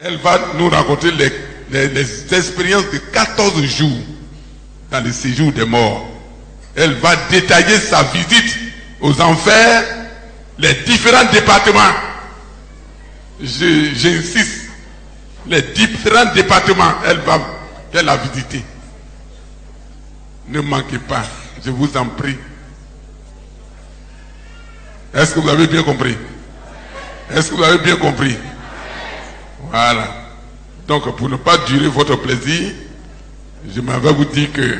Elle va nous raconter les expériences de 14 jours dans le séjour des morts. Elle va détailler sa visite aux enfers, les différents départements. J'insiste, les différents départements, elle a visité. Ne manquez pas, je vous en prie. Est-ce que vous avez bien compris? Est-ce que vous avez bien compris? Voilà. Donc, pour ne pas durer votre plaisir, je m'en vais vous dire que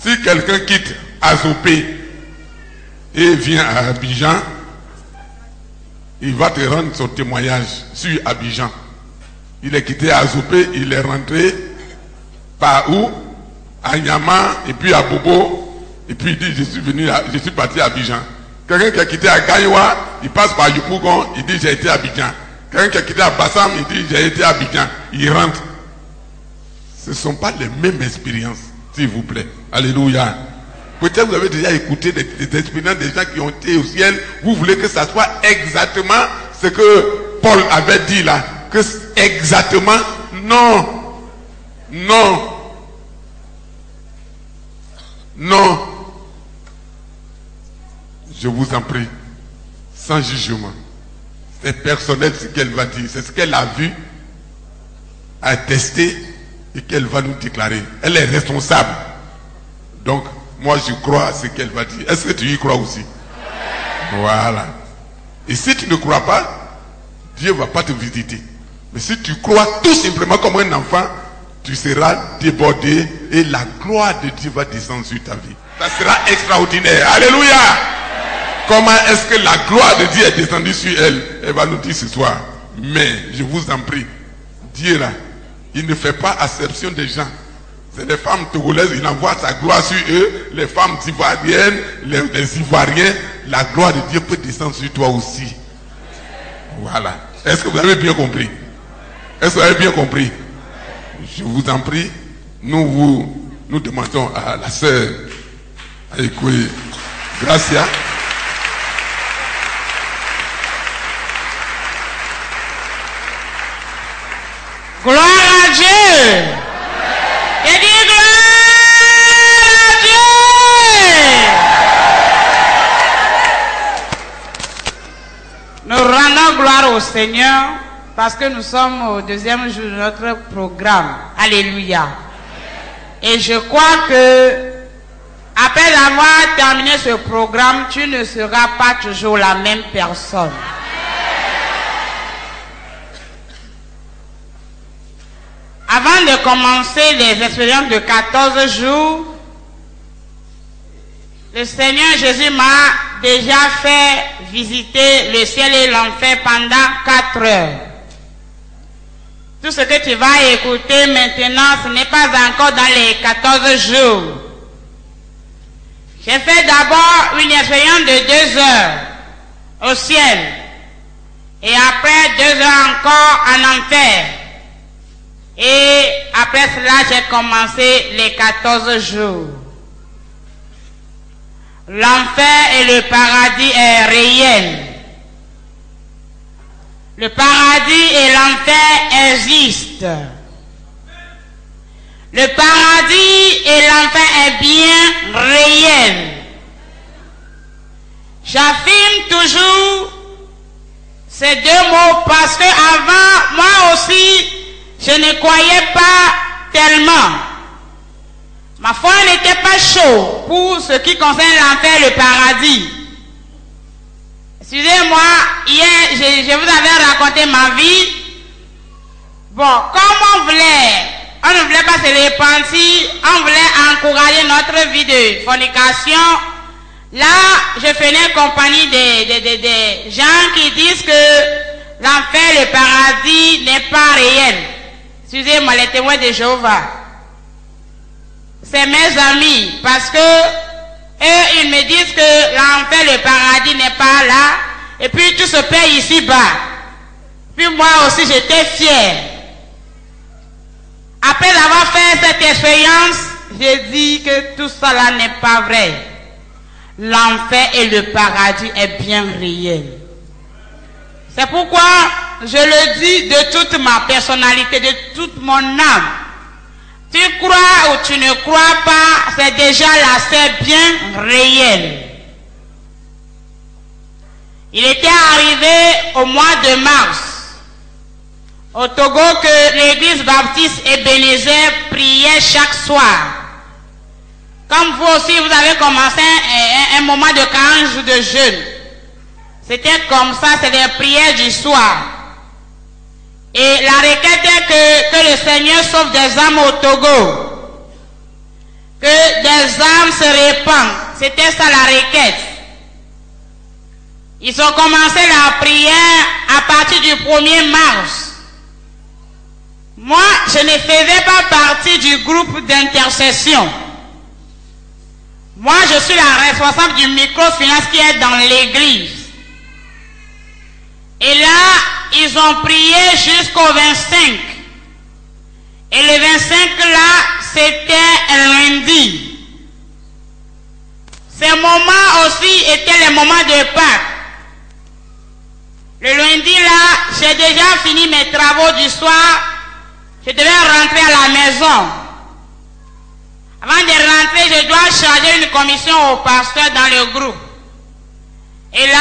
si quelqu'un quitte Azopé et vient à Abidjan, il va te rendre son témoignage sur Abidjan. Il est quitté Azopé, il est rentré par où? À Nyama, et puis à Bobo, et puis il dit je suis parti à Abidjan. Quelqu'un qui a quitté à Gaïwa, il passe par Yopougon, il dit j'ai été à Abidjan. Quelqu'un qui a quitté à Bassam, il dit j'ai été à Abidjan. Il rentre. Ce ne sont pas les mêmes expériences, s'il vous plaît. Alléluia. Peut-être vous avez déjà écouté des expériences des gens qui ont été au ciel. Vous voulez que ça soit exactement ce que Paul avait dit là. Que exactement, non. Non. Non. Je vous en prie, sans jugement. C'est personnel ce qu'elle va dire. C'est ce qu'elle a vu, a testé et qu'elle va nous déclarer. Elle est responsable. Donc, moi je crois à ce qu'elle va dire. Est-ce que tu y crois aussi? Voilà. Et si tu ne crois pas, Dieu ne va pas te visiter. Mais si tu crois tout simplement comme un enfant, tu seras débordé et la gloire de Dieu va descendre sur ta vie. Ça sera extraordinaire. Alléluia. Comment est-ce que la gloire de Dieu est descendue sur elle? Elle va nous dire ce soir. Mais, je vous en prie, Dieu là, il ne fait pas acception des gens. C'est les femmes togolaises, il envoie sa gloire sur eux. Les femmes ivoiriennes, les Ivoiriens, la gloire de Dieu peut descendre sur toi aussi. Voilà. Est-ce que vous avez bien compris? Est-ce que vous avez bien compris? Je vous en prie, nous demandons à la sœur Aïkoui Gracia. Gloire à Dieu. Et dis gloire à Dieu. Nous rendons gloire au Seigneur parce que nous sommes au deuxième jour de notre programme. Alléluia. Et je crois que après avoir terminé ce programme, tu ne seras pas toujours la même personne. Avant de commencer les expériences de 14 jours, le Seigneur Jésus m'a déjà fait visiter le ciel et l'enfer pendant 4 heures. Tout ce que tu vas écouter maintenant, ce n'est pas encore dans les 14 jours. J'ai fait d'abord une expérience de 2 heures au ciel. Et après 2 heures encore en enfer. Et après cela, j'ai commencé les 14 jours. L'enfer et le paradis est réel. Le paradis et l'enfer existent. Le paradis et l'enfer est bien réel. J'affirme toujours ces 2 mots parce que avant, moi aussi, je ne croyais pas tellement. Ma foi n'était pas chaude pour ce qui concerne l'enfer et le paradis. Excusez-moi, hier, je vous avais raconté ma vie. Bon, comme on ne voulait pas se repentir, on voulait encourager notre vie de fornication. Là, je faisais compagnie des gens qui disent que l'enfer et le paradis n'est pas réel. Excusez-moi, les témoins de Jéhovah. C'est mes amis, parce que eux, ils me disent que l'enfer et le paradis n'est pas là, et puis tout se paie ici-bas. Puis moi aussi, j'étais fier. Après avoir fait cette expérience, j'ai dit que tout ça là n'est pas vrai. L'enfer et le paradis est bien réel. C'est pourquoi je le dis de toute ma personnalité, de toute mon âme. Tu crois ou tu ne crois pas, c'est déjà là, c'est bien réel. Il était arrivé au mois de mars au Togo que l'église baptiste Ebenezer priait chaque soir. Comme vous aussi, vous avez commencé un moment de 40 jours de jeûne. C'était comme ça, c'est des prières du soir. Et la requête est que le Seigneur sauve des âmes au Togo. Que des âmes se répandent. C'était ça la requête. Ils ont commencé la prière à partir du 1er mars. Moi, je ne faisais pas partie du groupe d'intercession. Moi, je suis la responsable du microfinance qui est dans l'église. Et là, ils ont prié jusqu'au 25. Et le 25 là, c'était un lundi. Ces moments aussi étaient les moments de Pâques. Le lundi là, j'ai déjà fini mes travaux du soir. Je devais rentrer à la maison. Avant de rentrer, je dois charger une commission au pasteur dans le groupe. Et là,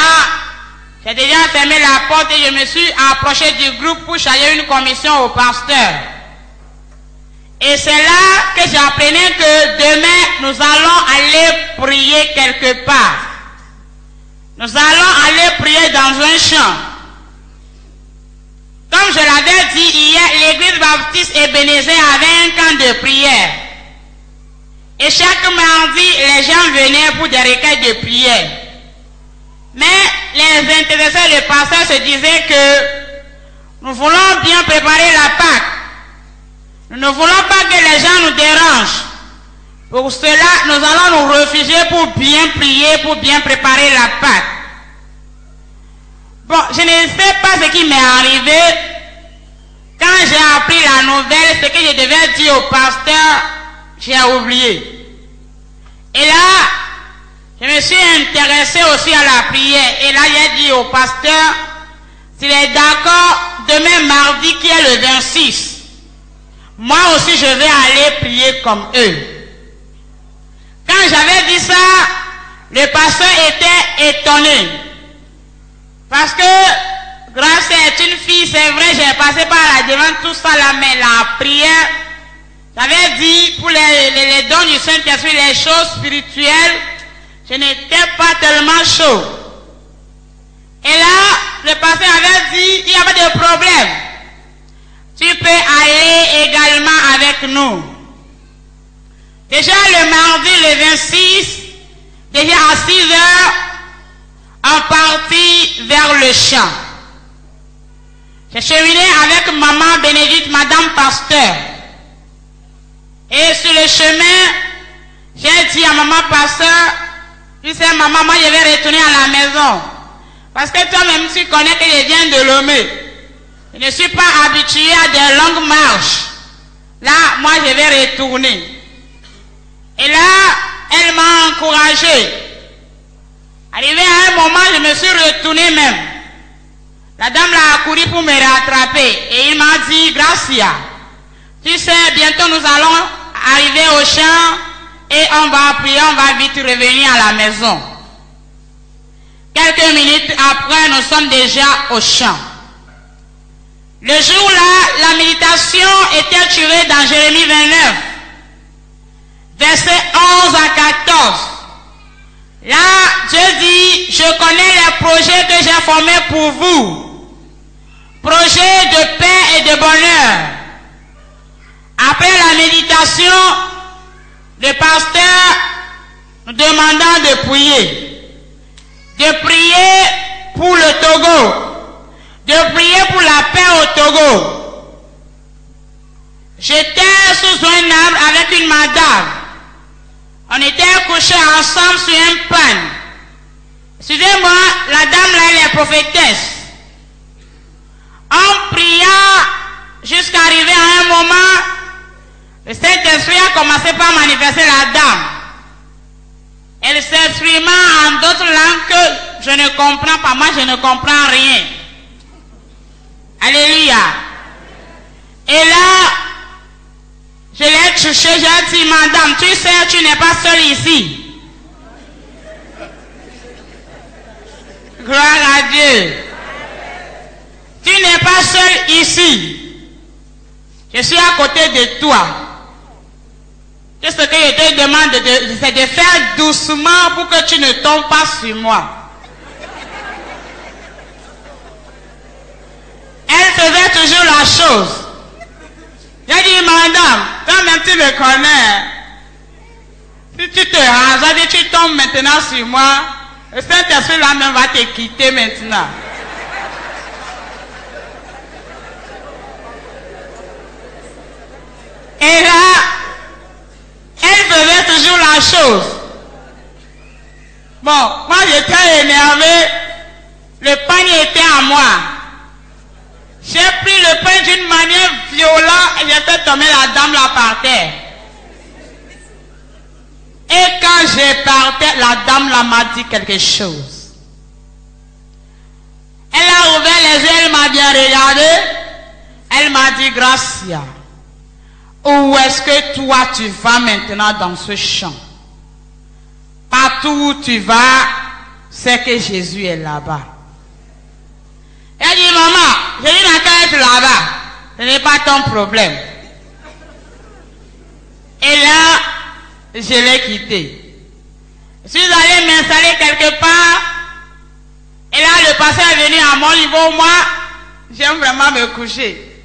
j'ai déjà fermé la porte et je me suis approché du groupe pour charger une commission au pasteur. Et c'est là que j'apprenais que demain, nous allons aller prier quelque part. Nous allons aller prier dans un champ. Comme je l'avais dit hier, l'église baptiste Ebenezer avait un camp de prière. Et chaque mardi, les gens venaient pour des requêtes de prière. Mais les intéressés, le pasteur se disaient que nous voulons bien préparer la Pâque. Nous ne voulons pas que les gens nous dérangent. Pour cela, nous allons nous réfugier pour bien prier, pour bien préparer la Pâque. Bon, je ne sais pas ce qui m'est arrivé. Quand j'ai appris la nouvelle, ce que je devais dire au pasteur, j'ai oublié. Et là, je me suis intéressé aussi à la prière. Et là, j'ai dit au pasteur, s'il est d'accord, demain mardi qui est le 26, moi aussi je vais aller prier comme eux. Quand j'avais dit ça, le pasteur était étonné. Parce que Grâce est une fille, c'est vrai, j'ai passé par la demande, tout ça là, mais la prière, j'avais dit pour les dons du Saint-Esprit, les choses spirituelles, je n'étais pas tellement chaud. Et là, le pasteur avait dit, il n'y a pas de problème. Tu peux aller également avec nous. Déjà le mardi, le 26, déjà à 6 heures, on partit vers le champ. J'ai cheminé avec maman Bénédicte, madame pasteur. Et sur le chemin, j'ai dit à maman pasteur, tu sais maman, moi je vais retourner à la maison. Parce que toi-même tu connais que je viens de Lomé. Je ne suis pas habitué à des longues marches. Là, moi je vais retourner. Et là, elle m'a encouragé. Arrivé à un moment, je me suis retourné même. La dame l'a accouru pour me rattraper. Et il m'a dit, Gracia, tu sais, bientôt nous allons arriver au champ et on va prier, on va vite revenir à la maison. Quelques minutes après, nous sommes déjà au champ. Le jour-là, la méditation était tirée dans Jérémie 29, versets 11 à 14. Là, Dieu dit, je connais les projets que j'ai formés pour vous. Projets de paix et de bonheur. Après la méditation, le pasteur nous demandant de prier. De prier pour le Togo. De prier pour la paix au Togo. J'étais sous un arbre avec une madame. On était couchés ensemble sur un pan. Excusez-moi, la dame là, elle est prophétesse. En priant jusqu'à arriver à un moment, le Saint-Esprit a commencé par manifester la dame. Elle s'exprima en d'autres langues que je ne comprends pas. Moi, je ne comprends rien. Alléluia. Et là, je l'ai touché, j'ai dit, madame, tu sais, tu n'es pas seule ici. Gloire à Dieu. Tu n'es pas seul ici. Je suis à côté de toi. Et ce que je te demande, c'est de faire doucement pour que tu ne tombes pas sur moi. Elle faisait toujours la chose. J'ai dit, madame, toi-même tu me connais. Si tu te rases, si tu tombes maintenant sur moi, le Saint-Esprit là-même va te quitter maintenant. Et là, elle faisait toujours la chose. Bon, moi j'étais énervé, le panier était à moi. J'ai pris le pain d'une manière violente et j'ai fait tomber la dame là par terre. Et quand j'ai parti, la dame là m'a dit quelque chose. Elle a ouvert les yeux, elle m'a bien regardé. Elle m'a dit, Gracia, où est-ce que toi tu vas maintenant dans ce champ? Partout où tu vas, c'est que Jésus est là-bas. Elle dit, maman, Jésus n'a qu'à être là-bas. Ce n'est pas ton problème. Et là, je l'ai quitté. Je suis allé m'installer quelque part. Et là, le pasteur est venu à mon niveau. Moi, j'aime vraiment me coucher.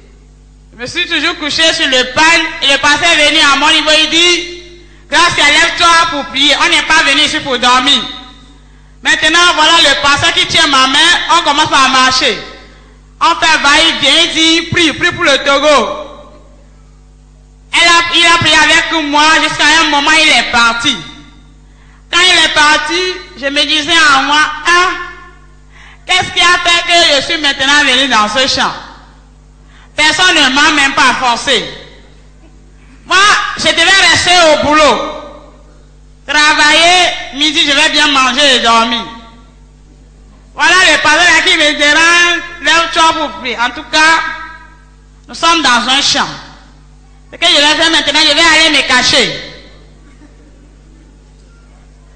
Je me suis toujours couché sur le pan. Et le pasteur est venu à mon niveau. Il dit, Gracia, lève-toi pour prier. On n'est pas venu ici pour dormir. Maintenant, voilà le pasteur qui tient ma main. On commence à marcher. On fait va-et-vient. Il dit, prie pour le Togo. Il a prié avec moi jusqu'à un moment, il est parti. Quand il est parti, je me disais à moi, ah, qu'est-ce qui a fait que je suis maintenant venu dans ce champ? Personne ne m'a même pas forcé. Moi, je devais rester au boulot. Travailler, midi, je vais bien manger et dormir. Voilà le pasteur qui me dérange, lève-toi pour prier. En tout cas, nous sommes dans un champ. Ce que je vais faire maintenant, je vais aller me cacher.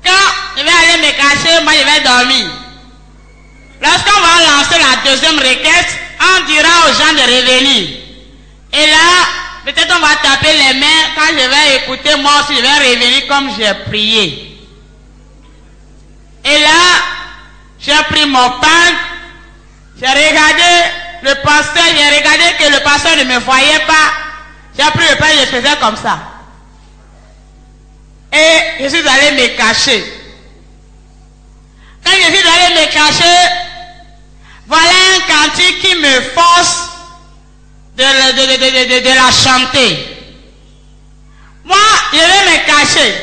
Quand je vais aller me cacher, moi je vais dormir. Lorsqu'on va lancer la deuxième requête, on dira aux gens de revenir. Et là, peut-être on va taper les mains. Quand je vais écouter, moi aussi je vais revenir comme j'ai prié. Et là, j'ai pris mon pain, j'ai regardé le pasteur, j'ai regardé que le pasteur ne me voyait pas. J'ai pris le pain et je faisais comme ça. Et je suis allé me cacher. Quand je suis allé me cacher, voilà un cantique qui me force de la chanter. Moi, je vais me cacher.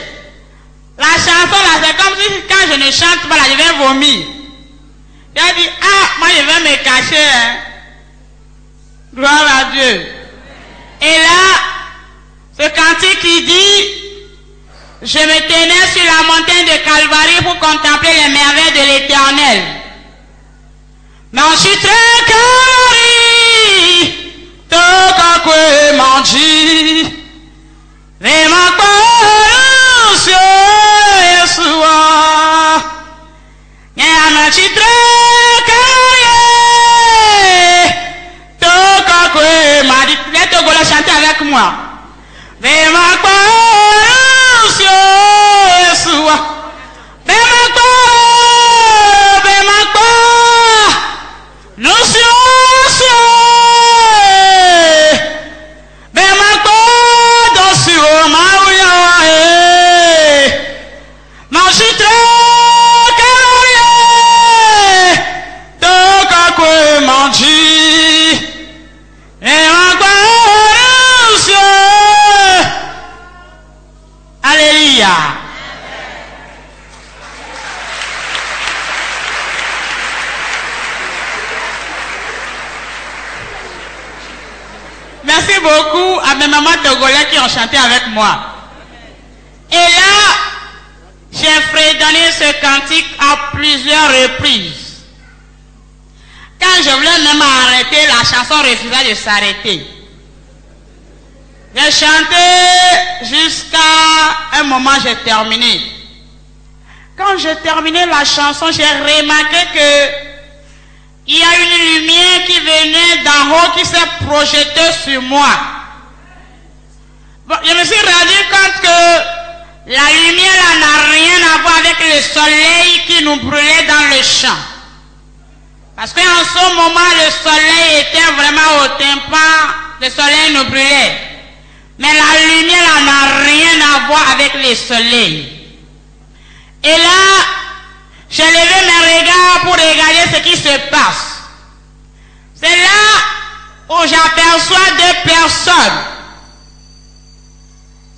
La chanson là, c'est comme si quand je ne chante pas là, je vais vomir. J'ai dit, ah, moi je vais me cacher. Hein. Gloire à Dieu. Et là, ce cantique qui dit, je me tenais sur la montagne de Calvarie pour contempler les merveilles de l'Éternel. Mais je suis très Calvarie, toka kwe manji, les mains sur Yeshua. Je suis très Calvarie, toka kwe manji. Les Togolais chanter avec moi. Les mains sur Yeshua. Alléluia. Merci beaucoup à mes mamans togolais qui ont chanté avec moi. Et là, j'ai fredonné ce cantique à plusieurs reprises. Quand je voulais même arrêter, la chanson refusait de s'arrêter. J'ai chanté jusqu'à un moment, j'ai terminé. Quand j'ai terminé la chanson, j'ai remarqué que il y a une lumière qui venait d'en haut qui s'est projetée sur moi. Bon, je me suis rendu compte que la lumière là n'a rien à voir avec le soleil qui nous brûlait dans le champ. Parce qu'en ce moment, le soleil était vraiment au tympan, le soleil nous brûlait. Mais la lumière là n'a rien à voir avec le soleil. Et là, j'ai levé mes regards pour regarder ce qui se passe. C'est là où j'aperçois deux personnes.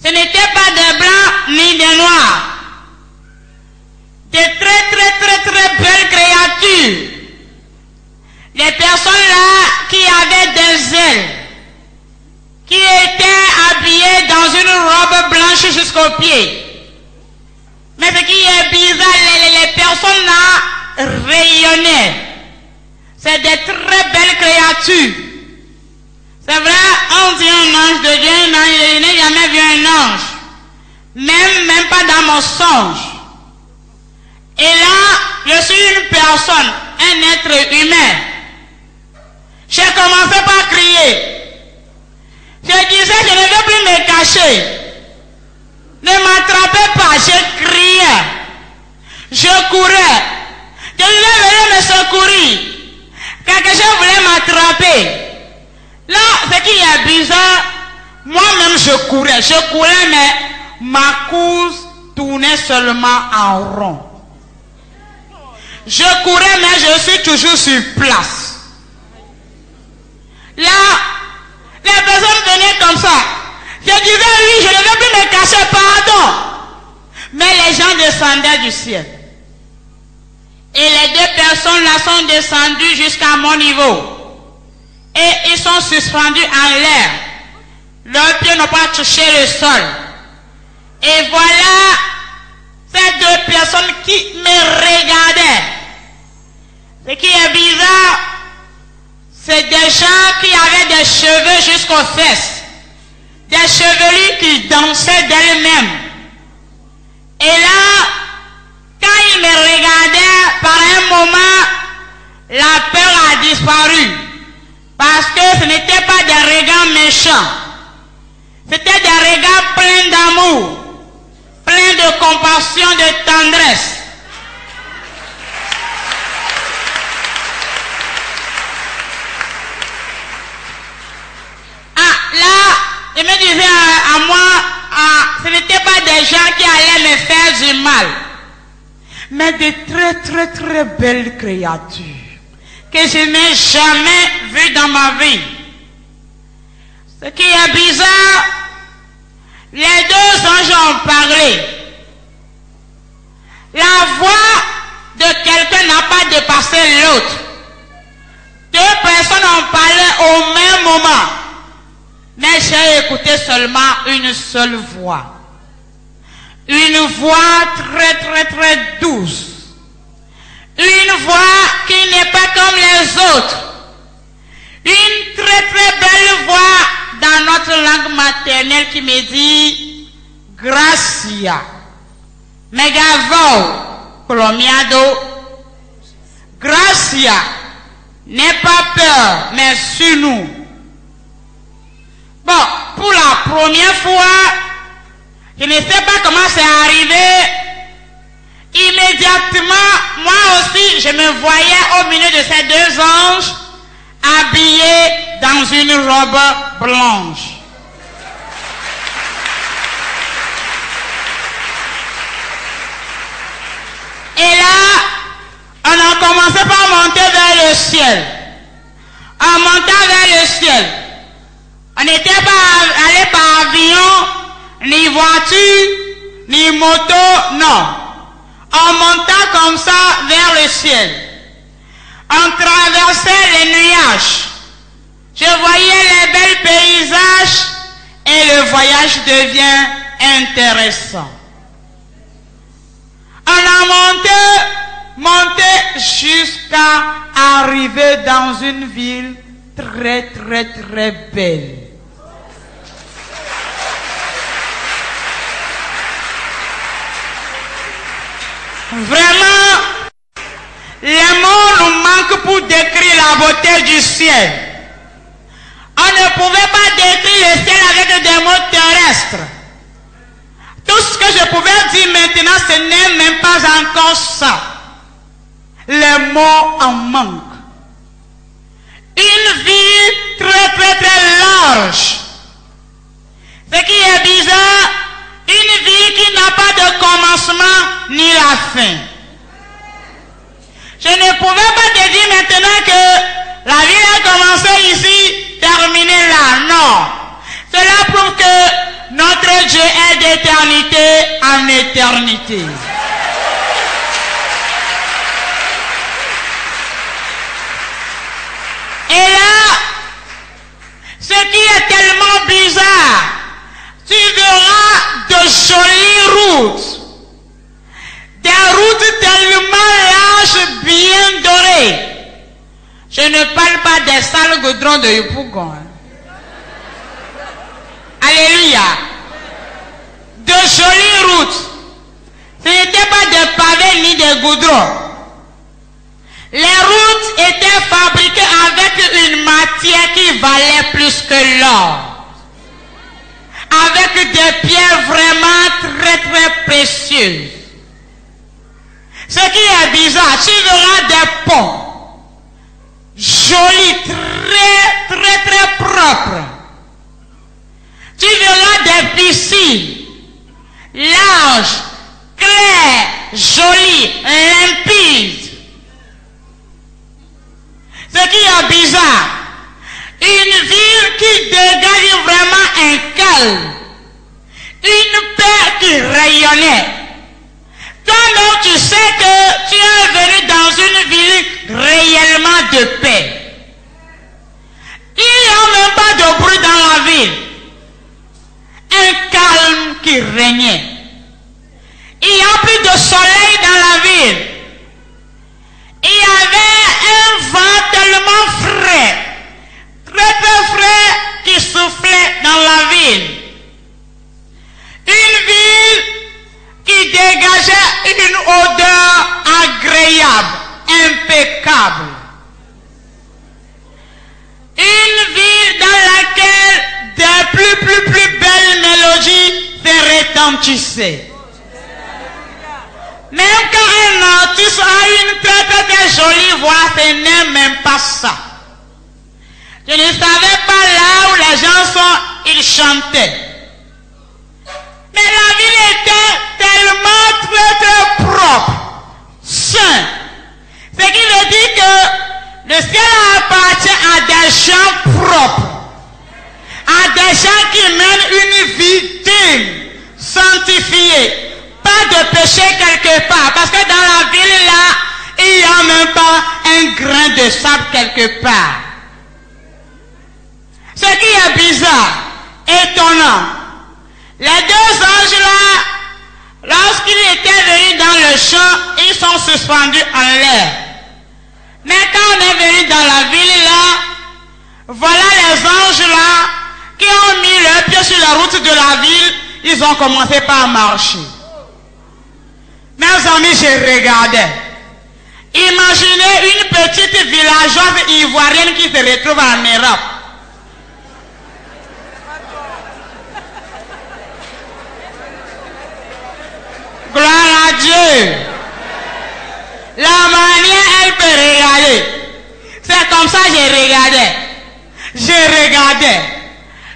Ce n'étaient pas des blancs ni des noirs. Des très belles créatures. Les personnes là qui avaient des ailes, qui étaient habillées dans une robe blanche jusqu'aux pieds. Mais ce qui est bizarre, les personnes là rayonnaient. C'est des très belles créatures. C'est vrai, on dit un ange de Dieu, je n'ai jamais vu un ange. Même pas dans mon songe. Et là, je suis une personne, un être humain. J'ai commencé par crier. Je disais, je ne veux plus me cacher. Ne m'attrapez pas, je criais. Je courais. Je disais, venez me secourir. Quelque chose voulait m'attraper. Là, ce qui est bizarre, moi-même je courais, mais ma course tournait seulement en rond. Je courais, mais je suis toujours sur place. Là, les personnes venaient comme ça. Je disais, oui, je ne veux plus me cacher, pardon. Mais les gens descendaient du ciel. Et les deux personnes là sont descendues jusqu'à mon niveau. Et ils sont suspendus en l'air. Leurs pieds n'ont pas touché le sol. Et voilà ces deux personnes qui me regardaient. Ce qui est bizarre, c'est des gens qui avaient des cheveux jusqu'aux fesses. Des chevelures qui dansaient d'elles-mêmes. Et là, quand ils me regardaient, par un moment, la peur a disparu. Parce que ce n'était pas des regards méchants. C'était des regards pleins d'amour, pleins de compassion, de tendresse. Ah, là, je me disais à moi, ce n'étaient pas des gens qui allaient me faire du mal, mais de très belles créatures que je n'ai jamais vues dans ma vie. Ce qui est bizarre, les deux anges ont parlé. La voix de quelqu'un n'a pas dépassé l'autre. Deux personnes ont parlé au même moment. Mais j'ai écouté seulement une seule voix. Une voix très douce. Une voix qui n'est pas comme les autres. Une très belle voix dans notre langue maternelle qui me dit Gracia. Megavo Colomiado. Gracia. N'aie pas peur, mais sur nous. Bon, pour la première fois, je ne sais pas comment c'est arrivé. Immédiatement, moi aussi, je me voyais au milieu de ces deux anges, habillés dans une robe blanche. Et là, on a commencé par monter vers le ciel. En montant vers le ciel, on n'était pas allé par avion, ni voiture, ni moto, non. En montant comme ça vers le ciel, on traversait les nuages. Je voyais les belles paysages et le voyage devient intéressant. On a monté monter jusqu'à arriver dans une ville très très très belle. Vraiment, les mots nous manquent pour décrire la beauté du ciel. On ne pouvait pas décrire le ciel avec des mots terrestres. Tout ce que je pouvais dire maintenant, ce n'est même pas encore ça. Les mots en manquent. Une ville très très très large. Ce qui est bizarre, une ville qui n'a pas de commencement ni la fin. Je ne pouvais pas te dire maintenant que la ville a commencé ici, terminé là. Non. Cela prouve que notre Dieu est d'éternité en éternité. Et là, ce qui est tellement bizarre, tu verras de jolies routes. Des routes tellement larges, bien dorées. Je ne parle pas des sales goudrons de Yopougon. Alléluia. De jolies routes. Ce n'était pas des pavés ni des goudrons. Les routes étaient fabriquées avec une matière qui valait plus que l'or. Avec des pierres vraiment très très précieuses. Ce qui est bizarre, tu verras des ponts jolis, très très très propres. Tu verras des piscines larges, claires, jolies, limpides. Ce qui est bizarre, une ville qui dégage vraiment un calme, une paix qui rayonnait. Toi-même, tu sais que tu es venu dans une ville réellement de paix. Il n'y a même pas de bruit dans la ville. Un calme qui régnait. Il n'y a plus de soleil dans la ville. Il y avait un vent tellement frais, très très frais, qui soufflait dans la ville. Une ville qui dégageait une odeur agréable, impeccable. Une ville dans laquelle des plus belles mélodies se retentissaient. Même quand un artiste a une très très jolie voix, ce n'est même pas ça. Je ne savais pas là où les gens sont, ils chantaient. Mais la ville était tellement très très propre, sain. Ce qui veut dire que le ciel appartient à des gens propres, à des gens qui mènent une vie digne, sanctifiée. Pas de péché quelque part, parce que dans la ville là, il n'y a même pas un grain de sable quelque part. Ce qui est bizarre, étonnant, les deux anges là, lorsqu'ils étaient venus dans le champ, ils sont suspendus en l'air. Mais quand on est venu dans la ville là, voilà les anges là, qui ont mis leurs pieds sur la route de la ville, ils ont commencé par marcher. Mes amis, je regardais. Imaginez une petite villageoise ivoirienne qui se retrouve en Europe. Gloire à Dieu. La manière elle peut regarder. C'est comme ça que je regardais.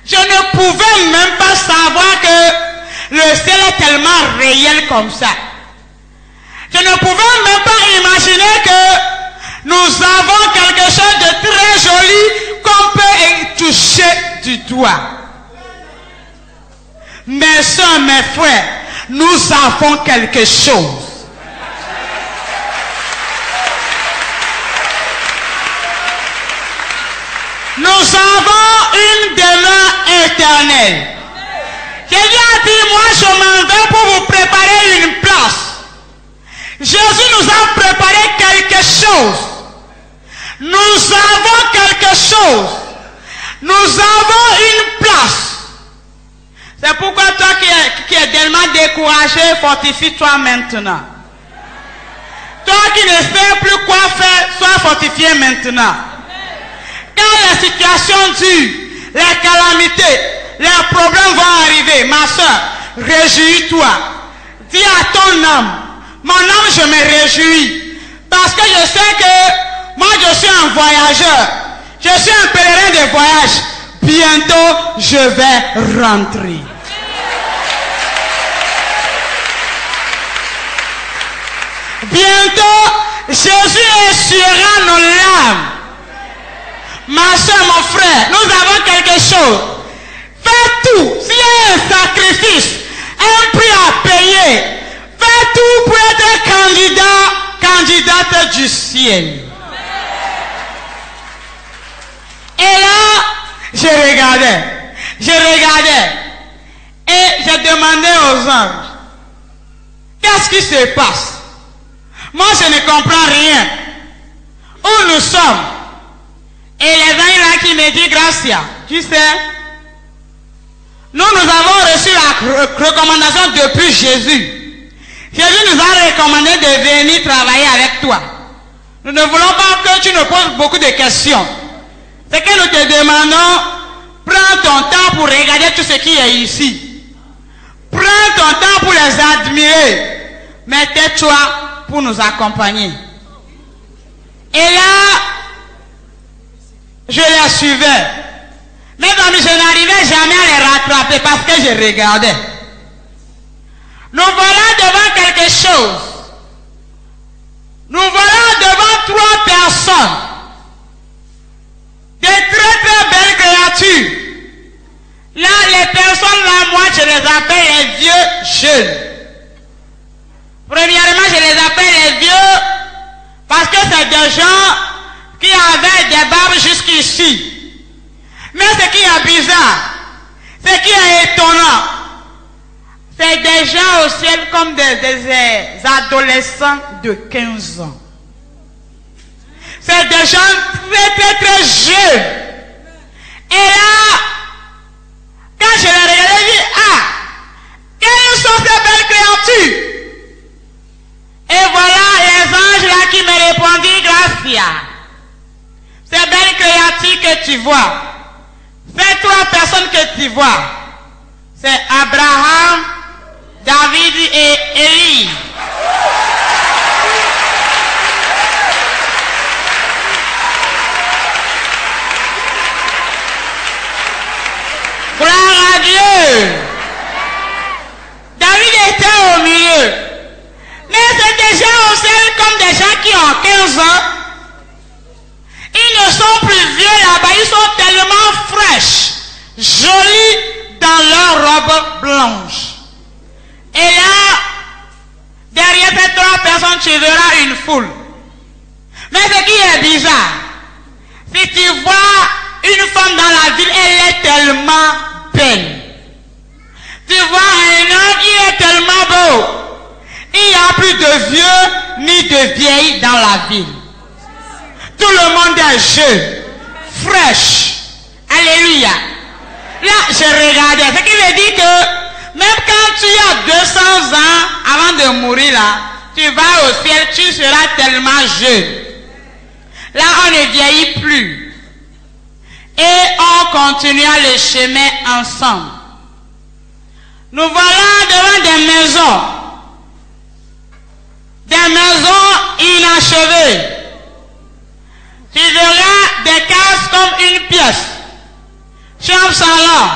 Je ne pouvais même pas savoir que le ciel est tellement réel comme ça. Je ne pouvais même pas imaginer que nous avons quelque chose de très joli qu'on peut toucher du doigt. Mes soeurs, mes frères, nous avons quelque chose. Nous avons une demeure éternelle. Jésus a dit, moi je m'en vais pour vous préparer une place. Jésus nous a préparé quelque chose. Nous avons quelque chose. Nous avons une place. C'est pourquoi toi qui es tellement découragé, fortifie-toi maintenant. Toi qui ne sais plus quoi faire, sois fortifié maintenant. Quand les situations durent, les calamités, les problèmes vont arriver, ma soeur, réjouis-toi. Dis à ton âme, mon âme, je me réjouis. Parce que je sais que moi, je suis un voyageur. Je suis un pèlerin de voyage. Bientôt, je vais rentrer. Bientôt, Jésus essuiera nos larmes. Ma soeur, mon frère, nous avons quelque chose. Fais tout. S'il y a un sacrifice, un prix à payer, fais tout pour être candidate du ciel. Et là, je regardais, et j'ai demandé aux anges, qu'est-ce qui se passe? Moi, je ne comprends rien. Où nous sommes? Et les anges là qui me disent, Gracia, tu sais, nous avons reçu la recommandation depuis Jésus. Jésus nous a recommandé de venir travailler avec toi. Nous ne voulons pas que tu nous poses beaucoup de questions. C'est que nous te demandons, prends ton temps pour regarder tout ce qui est ici. Prends ton temps pour les admirer. Mais tais-toi pour nous accompagner. Et là, je les suivais. Mais comme je n'arrivais jamais à les rattraper parce que je regardais. Nous voilà devant quelque chose. Nous voilà devant 3 personnes. Des très belles créatures. Là, les personnes là, moi je les appelle les vieux jeunes. Premièrement, je les appelle les vieux parce que c'est des gens qui avaient des barbes jusqu'ici. Mais ce qui est bizarre, ce qui est étonnant, c'est des gens au ciel comme des adolescents de 15 ans. C'est des gens très jeunes. Et là, quand je les regardais, je dis, ah, quelles sont ces belles créatures? Et voilà les anges là qui me répondirent, Gracia. Ces belles créatures que tu vois, ces 3 personnes que tu vois, c'est Abraham, David et Élie. Gloire à Dieu. David était au milieu. Mais c'est des gens au ciel comme des gens qui ont 15 ans. Ils ne sont plus vieux là-bas. Ils sont tellement fraîches, jolis dans leurs robes blanches. Et là, derrière ces 3 personnes, tu verras une foule. Mais ce qui est bizarre, si tu vois une femme dans la ville, elle est tellement belle. Tu vois un homme, il est tellement beau. Il n'y a plus de vieux ni de vieilles dans la ville. Tout le monde est jeune, fraîche. Alléluia. Là, je regardais. Ce qui veut dire que même quand tu as 200 ans avant de mourir là, tu vas au ciel, tu seras tellement jeune. Là, on ne vieillit plus. Et on continuera le chemin ensemble. Nous voilà devant des maisons. Des maisons inachevées. Tu verras des cases comme une pièce. Chambre, salon.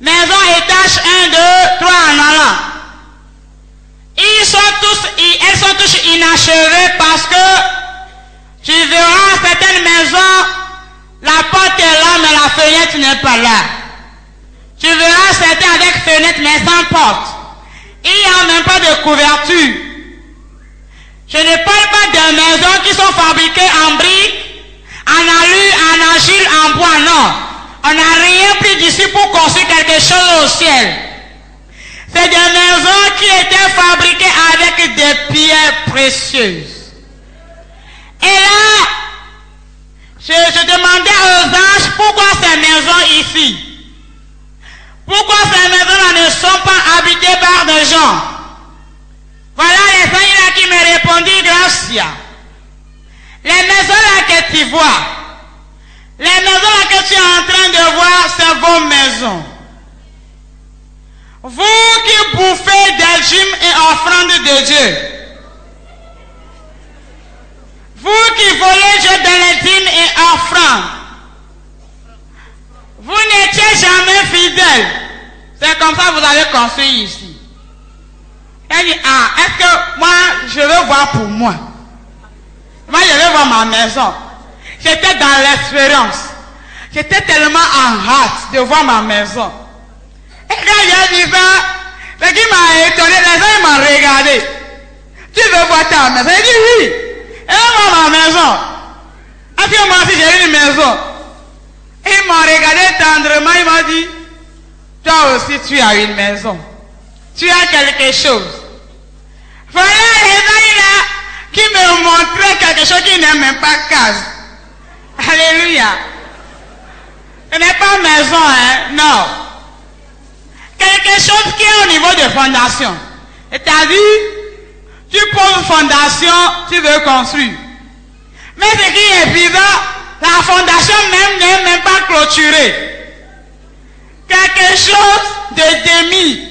Maison, étage 1, 2, 3 en allant. Elles sont tous inachevées parce que tu verras certaines maisons, la porte est là, mais la fenêtre n'est pas là. Tu verras certains avec fenêtre, mais sans porte. Il n'y a même pas de couverture. Je ne parle pas de maisons qui sont fabriquées en briques, en alu, en argile, en bois, non. On n'a rien pris d'ici pour construire quelque chose au ciel. C'est des maisons qui étaient fabriquées avec des pierres précieuses. Et là, je demandais aux anges pourquoi ces maisons ici. Pourquoi ces maisons-là ne sont pas habitées par des gens. Voilà les anges là qui me répondit, Gracia. Les maisons là que tu vois, les maisons là que tu es en train de voir, c'est vos maisons. Vous qui bouffez des dîmes et offrandes de Dieu. Vous qui volez Dieu dans les dîmes et offrandes. Vous n'étiez jamais fidèles. C'est comme ça que vous allez construire ici. Elle dit, ah, est-ce que moi, je veux voir pour moi. Moi, je veux voir ma maison. J'étais dans l'espérance. J'étais tellement en hâte de voir ma maison. Et quand j'ai dit ça, ce qui m'a étonné, les gens m'ont regardé. Tu veux voir ta maison? J'ai dit oui. Et là, voir ma maison. Est-ce que moi aussi j'ai une maison? Et ils m'ont regardé tendrement, ils m'ont dit, toi aussi tu as une maison. Tu as quelque chose. Voilà les gens là qui me montraient quelque chose qui n'est même pas case. Alléluia. Ce n'est pas maison, hein? Non. Quelque chose qui est au niveau de fondation. C'est-à-dire, tu poses fondation, tu veux construire. Mais ce qui est bizarre, la fondation même n'est même pas clôturée. Quelque chose de demi.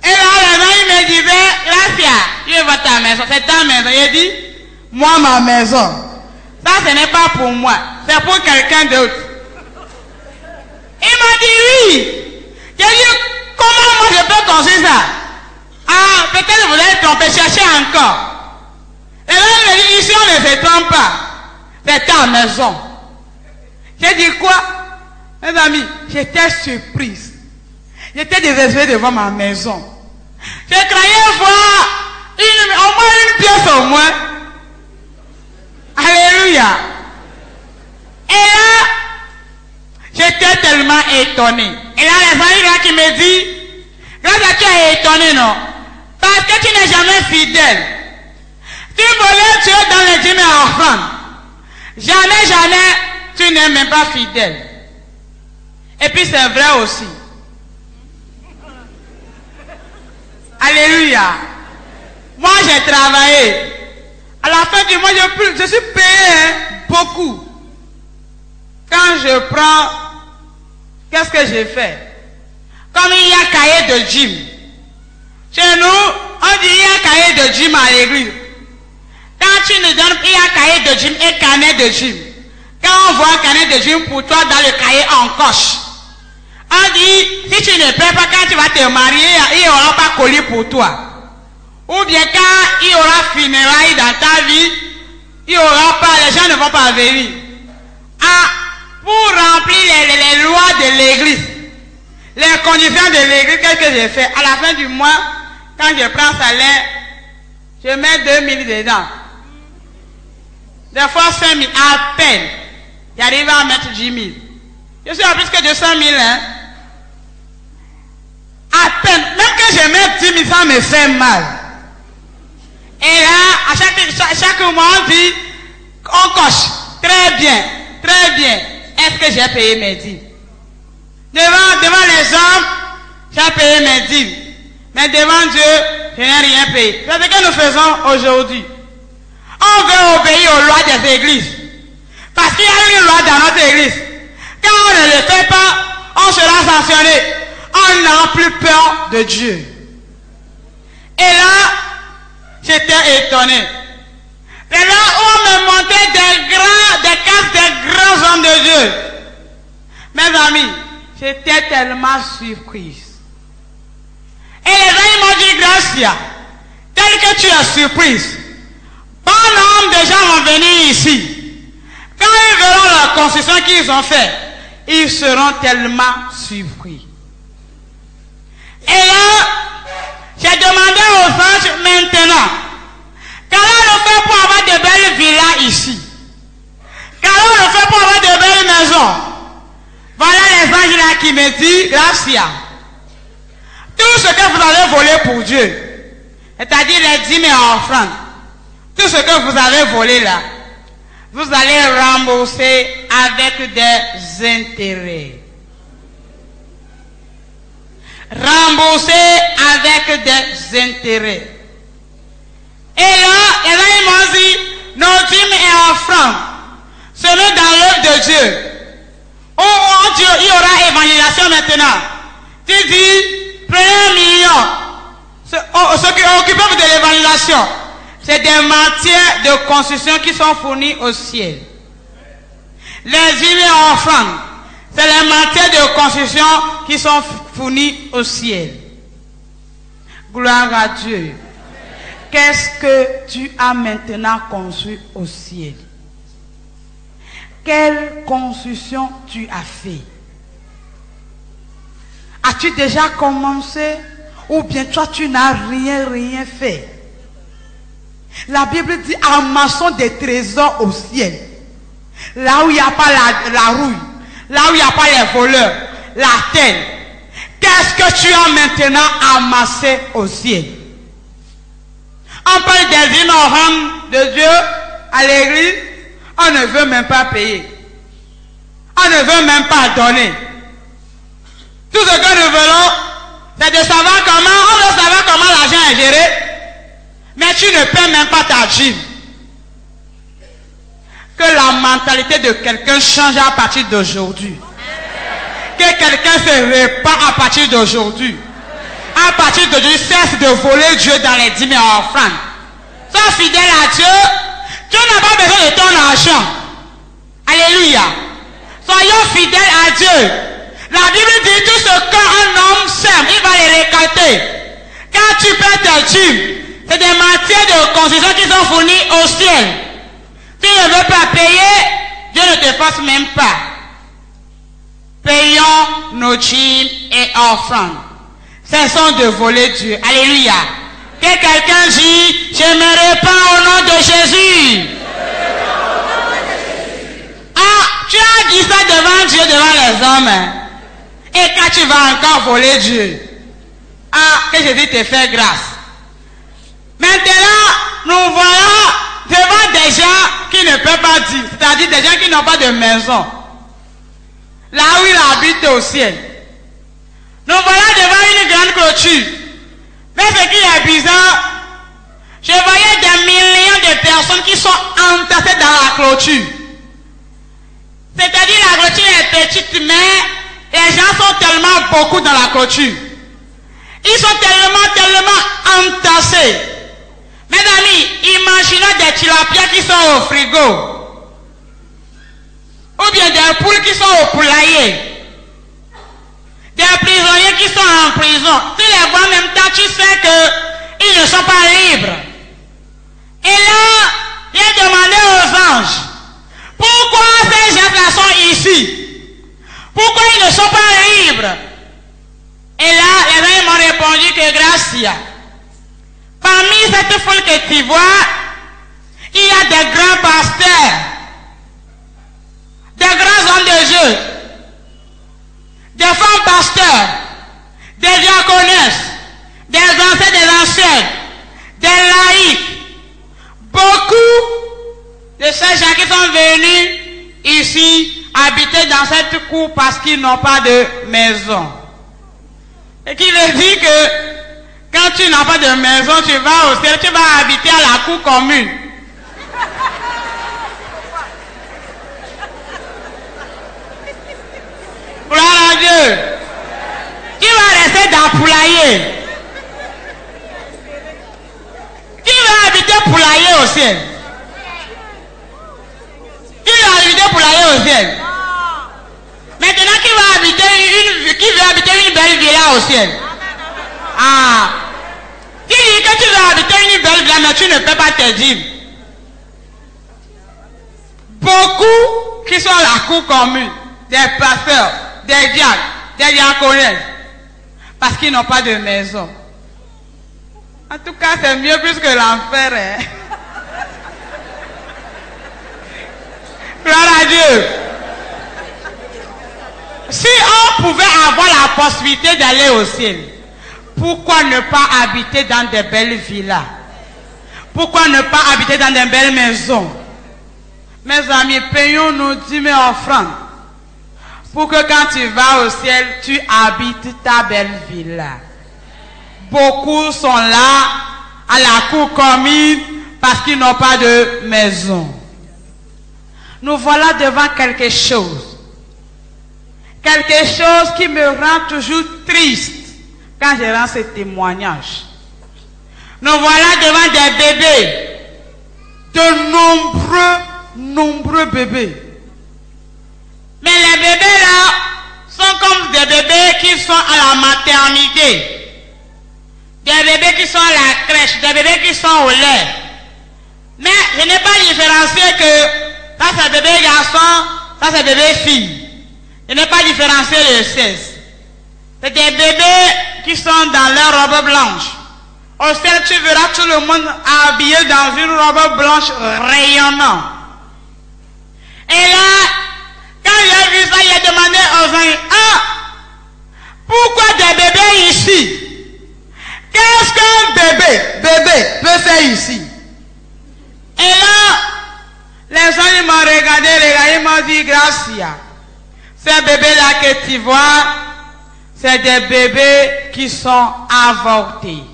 Et là, les gens, ils me disaient, Gracia, je vois ta maison, c'est ta maison. Il dit, moi, ma maison. Ça, ce n'est pas pour moi, c'est pour quelqu'un d'autre. Il m'a dit oui. J'ai dit, comment moi je peux construire ça? Ah, peut-être vous allez tromper, chercher encore. Et là, il me dit, ici on ne se trompe pas. C'est ta maison. J'ai dit quoi? Mes amis, j'étais surprise. J'étais désespérée de voir ma maison. Je croyais voir au moins une pièce au moins. Alléluia. Et là, j'étais tellement étonné. Et là, les amis là qui me disent, grâce à tu es étonné, non? Parce que tu n'es jamais fidèle. Tu volais Dieu dans les dîmes et offrandes. Jamais, tu n'es même pas fidèle. Et puis c'est vrai aussi. Alléluia. Moi j'ai travaillé. À la fin du mois, je suis payé beaucoup. Quand je prends, qu'est-ce que j'ai fait? Comme il y a cahier de gym. Chez nous, on dit il y a cahier de gym à l'église. Quand tu nous donnes, il y a cahier de gym et carnet de gym. Quand on voit un carnet de gym pour toi dans le cahier, on coche. On dit, si tu ne paies pas quand tu vas te marier, il n'y aura pas colis pour toi. Ou bien quand il y aura funérailles dans ta vie, il n'y aura pas, les gens ne vont pas venir. Ah, pour remplir les lois de l'église, les conditions de l'église, qu'est-ce que j'ai fait? À la fin du mois, quand je prends salaire, je mets 2000 dedans. Des fois 5 000, à peine. J'arrive à mettre 10 000. Je suis à plus que 200 000, hein. À peine. Même que je mette 10 000, ça me fait mal. Et là, à chaque mois, on dit, on coche. Très bien, très bien. Est-ce que j'ai payé mes dîmes? Devant les hommes, j'ai payé mes dîmes. Mais devant Dieu, je n'ai rien payé. C'est ce que nous faisons aujourd'hui. On veut obéir aux lois des églises. Parce qu'il y a une loi dans notre église. Quand on ne le fait pas, on sera sanctionné. On n'a plus peur de Dieu. Et là, j'étais étonné. C'est là où on me montrait des cas de grands hommes de Dieu. Mes amis, j'étais tellement surprise. Et les gens ils m'ont dit, Gracia, tel que tu es surprise, bon nombre de gens vont venir ici. Quand ils verront la construction qu'ils ont faite, ils seront tellement surpris. Et là, j'ai demandé aux anges maintenant, qu'allons nous faire pour avoir de belles villas ici? Qu'allons nous faire pour avoir de belles maisons? Voilà les anges là qui me disent, Gracia, Tout ce que vous avez volé pour Dieu, c'est-à-dire les dîmes et offrandes, tout ce que vous avez volé là, vous allez rembourser avec des intérêts. Rembourser avec des intérêts. Et là, les gens ils m'ont dit, nos dîmes et offrandes se mettent dans l'œuvre de Dieu. Oh Dieu, il y aura évangélisation maintenant. Tu dis, prenez 1 million. Ceux qui occupent de l'évangélisation, c'est des matières de construction qui sont fournies au ciel. Les dîmes et offrandes, c'est les matières de construction qui sont fournies au ciel. Gloire à Dieu. Qu'est-ce que tu as maintenant construit au ciel? Quelle construction tu as fait? As-tu déjà commencé? Ou bien toi tu n'as rien fait? La Bible dit amassons des trésors au ciel. Là où il n'y a pas la rouille. Là où il n'y a pas les voleurs. La terre. Qu'est-ce que tu as maintenant amassé au ciel? On parle des ignorants de Dieu à l'église. On ne veut même pas payer. On ne veut même pas donner. Tout ce que nous voulons, c'est de savoir comment, on veut savoir comment l'argent est géré, mais tu ne paies même pas ta dîme. Que la mentalité de quelqu'un change à partir d'aujourd'hui. Que quelqu'un se répand à partir d'aujourd'hui. À partir d'aujourd'hui, cesse de voler Dieu dans les dîmes et offrandes. Sois fidèle à Dieu. Dieu n'a pas besoin de ton argent. Alléluia. Soyons fidèles à Dieu. La Bible dit tout ce qu'un homme sème, il va les récolter. Quand tu paies tes dîmes, c'est des matières de construction qui sont fournies au ciel. Tu ne veux pas payer, Dieu ne te force même pas. Payons nos dîmes et offrandes. Cessons de voler Dieu. Alléluia. Que quelqu'un dit, je me répands au nom de Jésus. Ah, tu as dit ça devant Dieu, devant les hommes. Et quand tu vas encore voler Dieu, ah, que Jésus te fait grâce. Maintenant, nous voilà devant des gens qui ne peuvent pas dire, c'est-à-dire des gens qui n'ont pas de maison. Là où il habite au ciel. Nous voilà devant une grande clôture. Mais ce qui est bizarre, je voyais des millions de personnes qui sont entassées dans la clôture. C'est-à-dire la clôture est petite, mais les gens sont tellement beaucoup dans la clôture. Ils sont tellement entassés. Mes amis, imaginez des tilapias qui sont au frigo. Ou bien des poules qui sont au poulailler. Des prisonniers qui sont en prison. Tu les vois en même temps, tu sais qu'ils ne sont pas libres. Et là, il a demandé aux anges, pourquoi ces gens-là sont ici? Pourquoi ils ne sont pas libres? Et là, les gens m'ont répondu que grâce. Parmi cette foule que tu vois, il y a des grands pasteurs, des grands hommes de Dieu, des femmes pasteurs, des diaconesses, des anciens, des anciennes, des laïcs, beaucoup de ces gens qui sont venus ici habiter dans cette cour parce qu'ils n'ont pas de maison. Et qui veut dire que quand tu n'as pas de maison, tu vas au ciel, tu vas habiter à la cour commune. Gloire à Dieu. Qui va rester dans le poulailler? Qui va habiter poulailler au ciel? Qui va habiter poulailler au ciel? Maintenant, qui va habiter une belle villa au ciel? Ah! Qui dit que tu vas habiter une belle villa, mais tu ne peux pas te dire. Beaucoup qui sont à la cour commune, des pasteurs, des diacres, des diaconesses, parce qu'ils n'ont pas de maison. En tout cas, c'est mieux plus que l'enfer. Hein? Gloire à Dieu. Si on pouvait avoir la possibilité d'aller au ciel, Pourquoi ne pas habiter dans de belles villas? Pourquoi ne pas habiter dans de belles maisons? Mes amis, payons nos dîmes et offrandes pour que quand tu vas au ciel, tu habites ta belle villa. Beaucoup sont là à la cour commune parce qu'ils n'ont pas de maison. Nous voilà devant quelque chose. Quelque chose qui me rend toujours triste quand je rends ce témoignage. Nous voilà devant des bébés. De nombreux bébés. Mais les bébés là sont comme des bébés qui sont à la maternité. Des bébés qui sont à la crèche, des bébés qui sont au lait. Mais je n'ai pas différencié que ça c'est bébé garçon, ça c'est bébé fille. Je n'ai pas différencié le sexe. C'est des bébés qui sont dans leur robe blanche. Au ciel, tu verras tout le monde habillé dans une robe blanche rayonnante. Et là, quand j'ai vu ça, j'ai demandé aux gens, pourquoi des bébés ici? Qu'est-ce qu'un bébé peut faire ici? Et là, les gens ils m'ont regardé, ils m'ont dit, Gracia, ces bébés-là que tu vois, c'est des bébés qui sont avortés.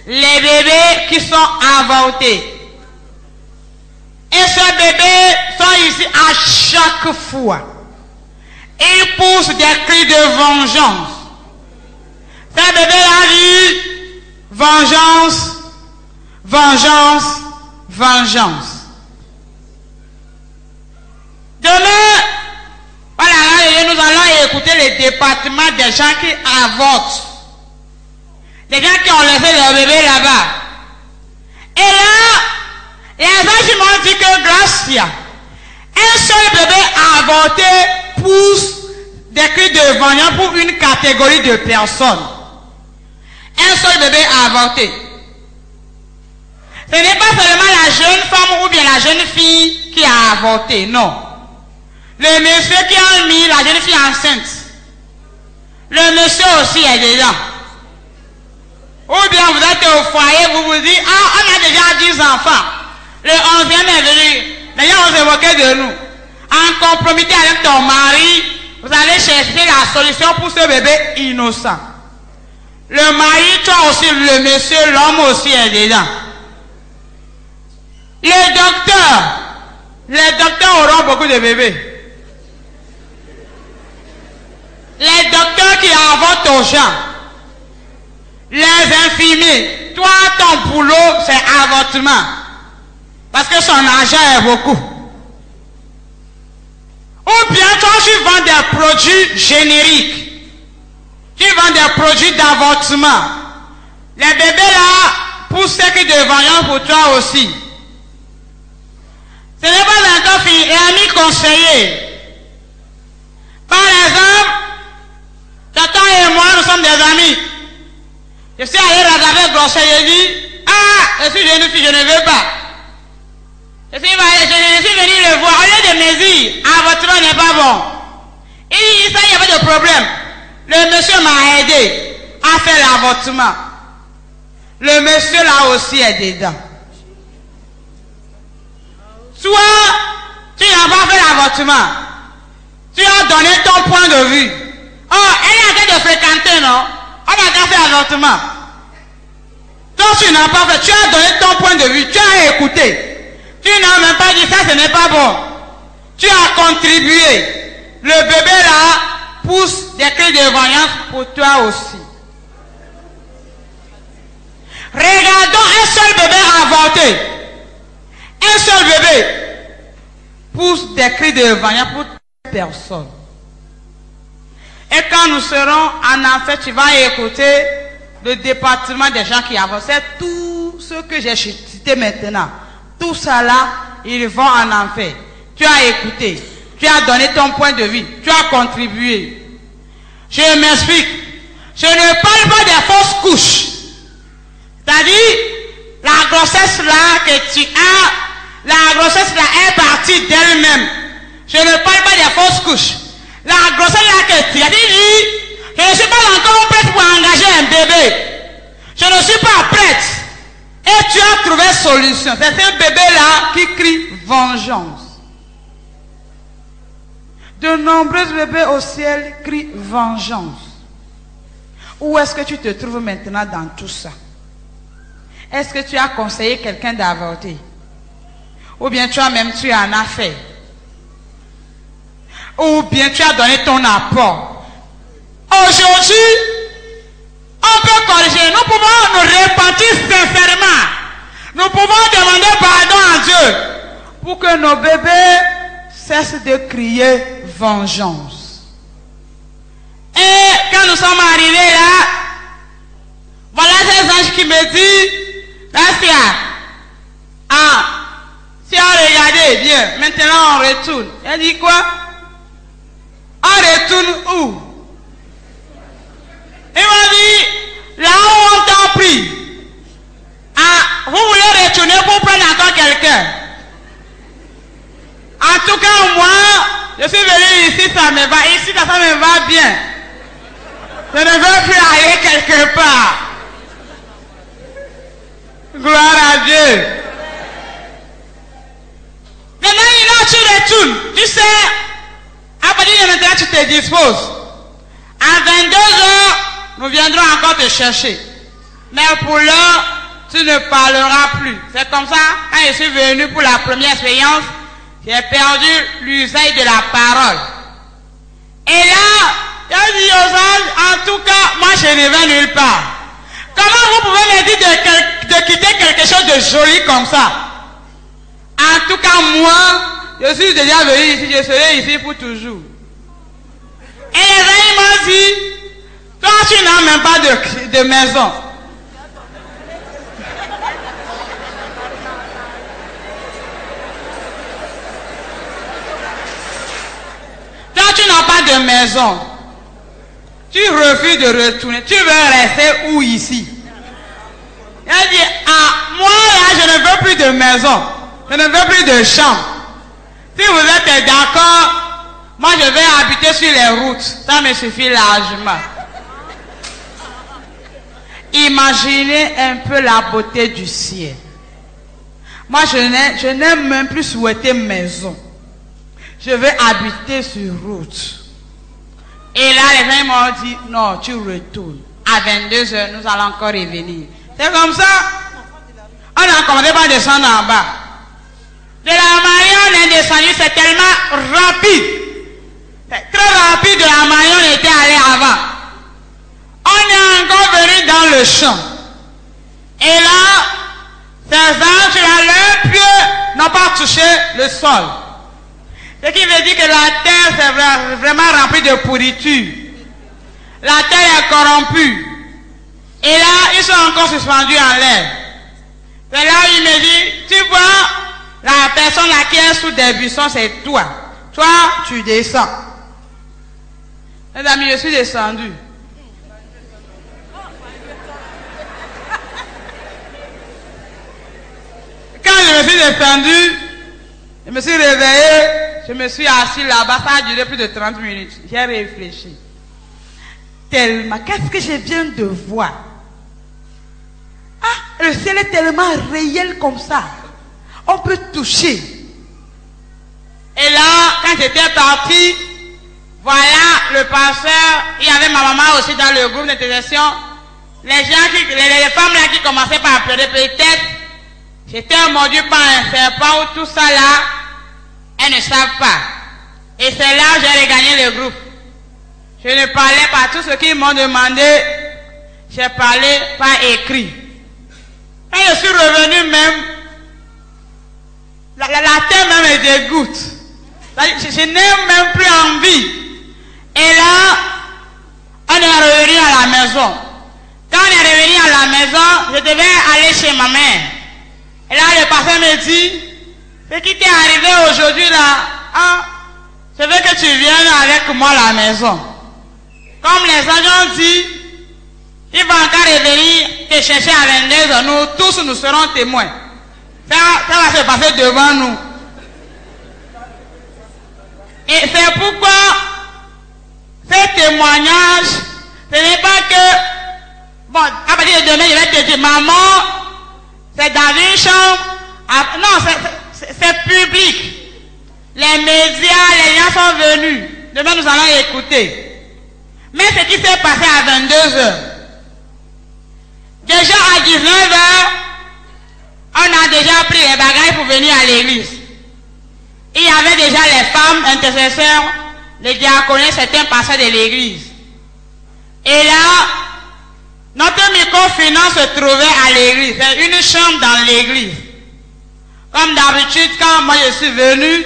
Les bébés qui sont avortés. Et ces bébés sont ici à chaque fois. Ils poussent des cris de vengeance. Ces bébés-là disent vengeance, vengeance, vengeance. Demain, voilà, nous allons écouter les départements des gens qui avortent. Les gens qui ont laissé leur bébé là-bas. Et là, les gens qui m'ont dit que Gracia, un seul bébé avorté pousse des cris de vengeance pour une catégorie de personnes. Un seul bébé avorté. Ce n'est pas seulement la jeune femme ou bien la jeune fille qui a avorté, non. Le monsieur qui a mis la jeune fille enceinte. Le monsieur aussi est dedans. Ou bien vous êtes au foyer, vous vous dites, on a déjà 10 enfants. Le 11e est venu. Les gens ont évoqué de nous. En compromettant avec ton mari, vous allez chercher la solution pour ce bébé innocent. Le mari, toi aussi, le monsieur, l'homme aussi est dedans. Les docteurs auront beaucoup de bébés. Les docteurs qui avortent aux gens. Les infirmiers. Toi, ton boulot, c'est avortement. Parce que son argent est beaucoup. Ou bien toi, tu vends des produits génériques. Tu vends des produits d'avortement. Les bébés là, poussent ce qui de vengeance pour toi aussi. Ce n'est pas encore fini. Et amis conseillers. Par exemple, Tata et moi, nous sommes des amis. Je suis allé regarder Grosset, j'ai dit, je suis jeune fille, je ne veux pas. Je suis venu le voir, au lieu de me dire, avortement n'est pas bon. Il dit, ça, il n'y a pas de problème. Le monsieur m'a aidé à faire l'avortement. Le monsieur là aussi est dedans. Soit tu n'as pas fait l'avortement, tu as donné ton point de vue. Oh, elle a été de fréquenter, non? On n'a qu'à faire l'avortement. Toi, tu n'as pas fait, tu as donné ton point de vue, tu as écouté. Tu n'as même pas dit ça, ce n'est pas bon. Tu as contribué. Le bébé là pousse des cris de vengeance pour toi aussi. Regardons un seul bébé avorté. Un seul bébé pousse des cris de vengeance pour personne. Et quand nous serons en enfer, tu vas écouter le département des gens qui avancent. C'est tout ce que j'ai cité maintenant. Tout ça là, ils vont en enfer. Tu as écouté. Tu as donné ton point de vue. Tu as contribué. Je m'explique. Je ne parle pas des fausses couches. C'est-à-dire, la grossesse là que tu as, la grossesse là est partie d'elle-même. Je ne parle pas des fausses couches. La grossesse là que tu as dit, Je ne suis pas encore prête pour engager un bébé. Je ne suis pas prête. Et tu as trouvé solution. C'est un bébé-là qui crie vengeance. De nombreux bébés au ciel crient vengeance. Où est-ce que tu te trouves maintenant dans tout ça? Est-ce que tu as conseillé quelqu'un d'avorter? Ou bien toi-même tu en as fait? Ou bien tu as donné ton apport? Aujourd'hui, on peut corriger. Nous pouvons nous repentir sincèrement. Nous pouvons demander pardon à Dieu pour que nos bébés cessent de crier vengeance. Et quand nous sommes arrivés là, voilà ces anges qui me disent, Nassia, si on regardait bien, maintenant on retourne. Elle dit quoi? On retourne où? Il m'a dit, là où on t'a pris. Vous voulez retourner pour prendre encore quelqu'un? En tout cas, moi, je suis venu ici, ça me va. Ici, ça me va bien. Je ne veux plus aller quelque part. Gloire à Dieu. Maintenant, tu retournes. Tu sais, à partir de maintenant, tu te disposes. À 22 heures, nous viendrons encore te chercher. Mais pour l'heure, tu ne parleras plus. C'est comme ça, quand je suis venu pour la première expérience, j'ai perdu l'usage de la parole. Et là, j'ai dit aux anges, en tout cas, moi je ne vais nulle part. Comment vous pouvez me dire de quitter quelque chose de joli comme ça? En tout cas, moi, je suis déjà venu ici, je serai ici pour toujours. Et les amis m'ont dit, toi tu n'as même pas de maison. Toi tu n'as pas de maison. Tu refuses de retourner. Tu veux rester où ici? Elle dit, moi là je ne veux plus de maison. Je ne veux plus de chambre. Si vous êtes d'accord, moi je vais habiter sur les routes. Ça me suffit largement. Imaginez un peu la beauté du ciel. Moi je n'aime même plus souhaiter maison. Je vais habiter sur route. Et là les gens m'ont dit, non, tu retournes. À 22 heures, nous allons encore revenir. C'est comme ça. On n'a commencé par descendre en bas. De la manière on est descendu, c'est tellement rapide. C'est très rapide de la manière on était allé avant. On est encore venu dans le champ. Et là, ces anges-là, leurs pieds n'ont pas touché le sol. Ce qui veut dire que la terre c'est vraiment remplie de pourriture. La terre est corrompue. Et là, ils sont encore suspendus en l'air. C'est là où il me dit, tu vois, la personne là qui est sous des buissons, c'est toi. Toi, tu descends. Mes amis, je suis descendu. Quand je me suis descendu, je me suis réveillé, je me suis assis là-bas, ça a duré plus de 30 minutes. J'ai réfléchi. Tellement, qu'est-ce que je viens de voir? Ah, le ciel est tellement réel comme ça. On peut toucher. Et là, quand j'étais parti, voilà le pasteur, il y avait ma maman aussi dans le groupe d'intercession. Les femmes là qui commençaient par pleurer, peut-être, j'étais mordu par un serpent ou tout ça là, elles ne savent pas. Et c'est là que j'ai regagné le groupe. Je ne parlais pas tout ce qu'ils m'ont demandé, j'ai parlé par écrit. Quand je suis revenu même, la terre même me dégoûte. Je n'ai même plus envie. Et là, on est revenu à la maison. Quand on est revenu à la maison, je devais aller chez ma mère. Et là, le pasteur me dit, ce qui t'est arrivé aujourd'hui là, je veux que tu viennes avec moi à la maison. Comme les anges ont dit, il va encore revenir te chercher à 22 heures. Nous tous, nous serons témoins. Ça va se passer devant nous. Et c'est pourquoi ces témoignages n'est pas que, bon, à partir de demain, je vais te dire, maman, c'est dans une chambre. Non, c'est public. Les médias, les gens sont venus. Demain, nous allons écouter. Mais ce qui s'est passé à 22h. Déjà à 19h, on a déjà pris les bagages pour venir à l'église. Il y avait déjà les femmes intercesseurs, les diaconés, certains pasteurs de l'église. Et là, notre microfinance se trouvait à l'église. C'est une chambre dans l'église. Comme d'habitude, quand moi je suis venu,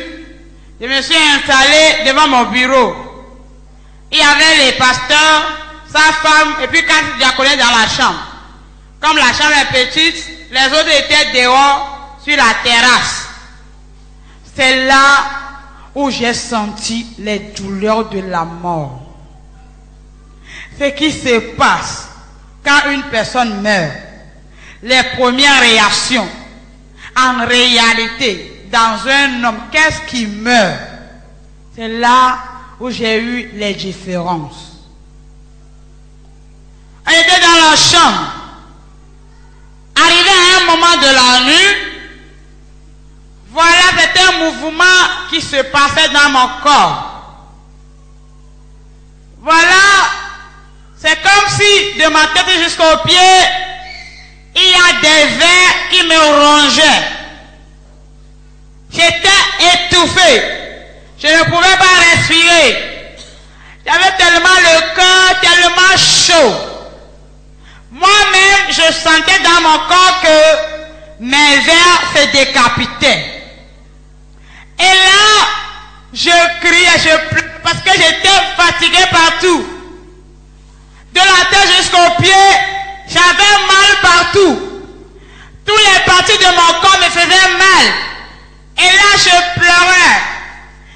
je me suis installé devant mon bureau. Il y avait les pasteurs, sa femme, et puis 4 diaconés dans la chambre. Comme la chambre est petite, les autres étaient dehors sur la terrasse. C'est là où j'ai senti les douleurs de la mort. Ce qui se passe quand une personne meurt, les premières réactions, en réalité, dans un homme, qu'est-ce qui meurt? C'est là où j'ai eu les différences. On était dans la chambre. Arrivé à un moment de la nuit, voilà, c'était un mouvement qui se passait dans mon corps. Voilà, c'est comme si de ma tête jusqu'aux pieds, il y a des vers qui me rongeaient. J'étais étouffé. Je ne pouvais pas respirer. J'avais tellement le cœur, tellement chaud. Moi-même, je sentais dans mon corps que mes vers se décapitaient. Et là, je criais, je pleurais parce que j'étais fatigué partout. De la tête jusqu'aux pieds, j'avais mal partout. Tous les parties de mon corps me faisaient mal. Et là, je pleurais.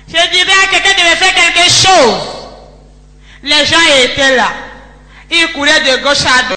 Je disais à quelqu'un de me faire quelque chose. Les gens étaient là. Ils couraient de gauche à droite.